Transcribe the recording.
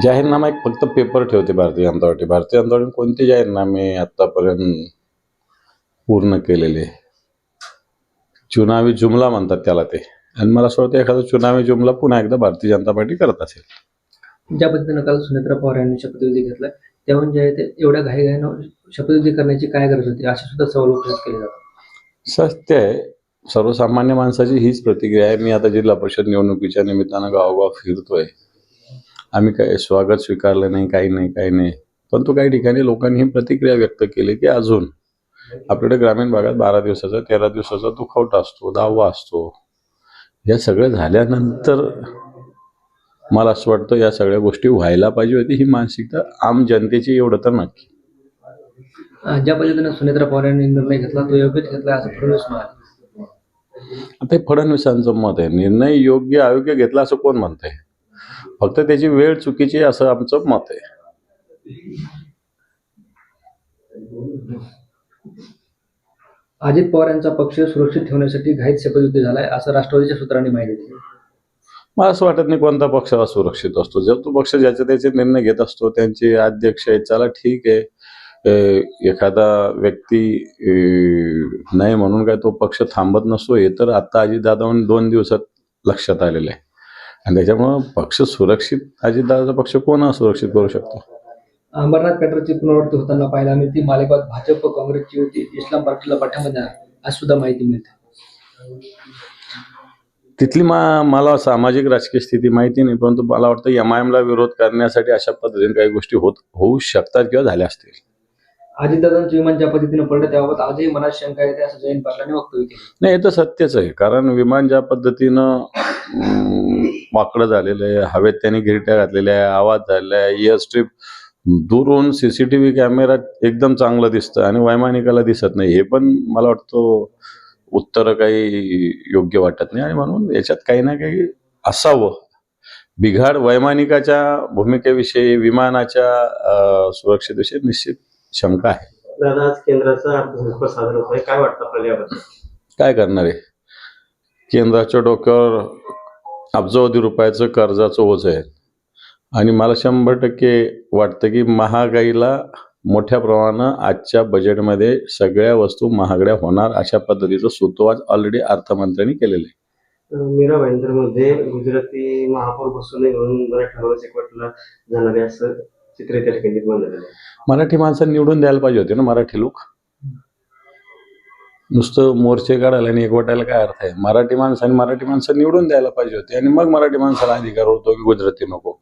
जाहीरनामा एक फक्त पेपर ठेवते भारतीय जनता पार्टी. भारतीय जनता पार्टीने कोणते जाहीरनामे आतापर्यंत पूर्ण केलेले? चुनावी जुमला म्हणतात त्याला ते. आणि मला असं वाटतं एखादा चुनावी जुमला पुन्हा एकदा भारतीय जनता पार्टी करत असेल. ज्या पद्धतीनं काल सुनेत्रा पवार यांनी शपथविधी घेतला, त्याहून जे आहे ते एवढ्या घाईघाईनं शपथविधी करण्याची काय गरज होती, असे सुद्धा सवाल उपस्थित केले जातात. सत्य आहे, सर्वसामान्य माणसाची हीच प्रतिक्रिया आहे. मी आता जिल्हा परिषद निवडणुकीच्या निमित्तानं गावोगाव फिरतोय. आम्ही काय स्वागत स्वीकारलं नाही, काही नाही. परंतु काही ठिकाणी लोकांनी ही प्रतिक्रिया व्यक्त केली की अजून आपल्याकडे ग्रामीण भागात 12 दिवसाचा 13 दिवसाचा दुखवटा असतो, दहावा असतो. या सगळं झाल्यानंतर मला असं वाटतं या सगळ्या गोष्टी व्हायला पाहिजे होती. ही मानसिकता आम जनतेची एवढं तर नक्की. ज्या पद्धतीनं सुनेत्रा पवार यांनी निर्णय घेतला तो योग्यच घेतला असं फडणवीस म्हणाले. आता हे फडणवीसांचं मत आहे. निर्णय योग्य अयोग्य घेतला असं कोण म्हणतंय? फक्त त्याची वेळ चुकीची असं आमचं मत आहे. अजित पवार यांचा पक्ष सुरक्षित ठेवण्यासाठी घाईत शपथविधी झालाय असं राष्ट्रवादीच्या सूत्रांनी माहिती दिली. मला असं वाटत नाही कोणता पक्ष असुरक्षित असतो. जर तो पक्ष ज्याचे त्याचे निर्णय घेत असतो, त्यांचे अध्यक्ष आहेत, चला ठीक आहे. एखादा व्यक्ती नाही म्हणून काय तो पक्ष थांबत नसतो, हे तर आता अजितदादांनी 2 दिवसात लक्षात आलेलं आहे. आणि त्याच्यामुळं पक्ष सुरक्षित, अजितदादाचा पक्ष कोण असुरक्षित करू शकतो? अमरनाथ पॅटर्नची पुनरावृत्ती होताना पाहायला मिळते. मालेगावात भाजप काँग्रेसची युती इस्लाम पार्टीला पाठिंबा देणार अशी सुद्धा माहिती मिळते. तिथली मला सामाजिक राजकीय स्थिती माहिती नाही, परंतु मला वाटतं MIMला विरोध करण्यासाठी अशा पद्धतीने काही गोष्टी होऊ शकतात किंवा झाल्या असतील. अजितदादांचं विमान ज्या पद्धतीनं पडलं त्याबाबत आजही मनात शंका येते असं जयंत पाटलांनी वक्तव्य केलं. नाही, हे तर सत्यच आहे. कारण विमान ज्या पद्धतीनं वाकडं झालेलं आहे, हवेत त्यांनी गिरट्या घातलेल्या आहे, आवाज झालेला आहे, एअर स्ट्रीप दूरहून CCTV कॅमेरा एकदम चांगलं दिसतं आणि वैमानिकाला दिसत नाही. हे पण मला वाटतं उत्तर काही योग्य वाटत नाही. आणि म्हणून याच्यात काही ना काही असावं. बिघाड वैमानिकाच्या भूमिकेविषयी, विमानाच्या सुरक्षेविषयी निश्चित शंका आहे. दादा, आज केंद्राचा अर्थसंकल्प सादर होतोय, काय वाटतं आपल्याला याबद्दल? काय करणार आहे? केंद्राच्या डोक्यावर अब्जावधी रुपयाचं कर्जाचं ओझं आहे. आणि मला 100% वाटतं की महागाईला मोठ्या प्रमाणानं आजच्या बजेटमध्ये सगळ्या वस्तू महागड्या होणार अशा पद्धतीचं सूतोवाच ऑलरेडी अर्थमंत्र्यांनी केलेलं आहे. मीरा भाईंदरमध्ये गुजराती महापौर बसू नये म्हणून मराठवाड्याला एकवटला जाणार आहे असं चित्र त्या ठिकाणी निर्माण झालेलं आहे. मराठी माणसांनी निवडून द्यायला पाहिजे होते ना मराठी लोक. नुसतं मोर्चे काढायला आणि एकवटायला काय अर्थ आहे? मराठी माणसांनी निवडून द्यायला पाहिजे होते आणि मग मराठी माणसाला अधिकार होतो की गुजराती नको.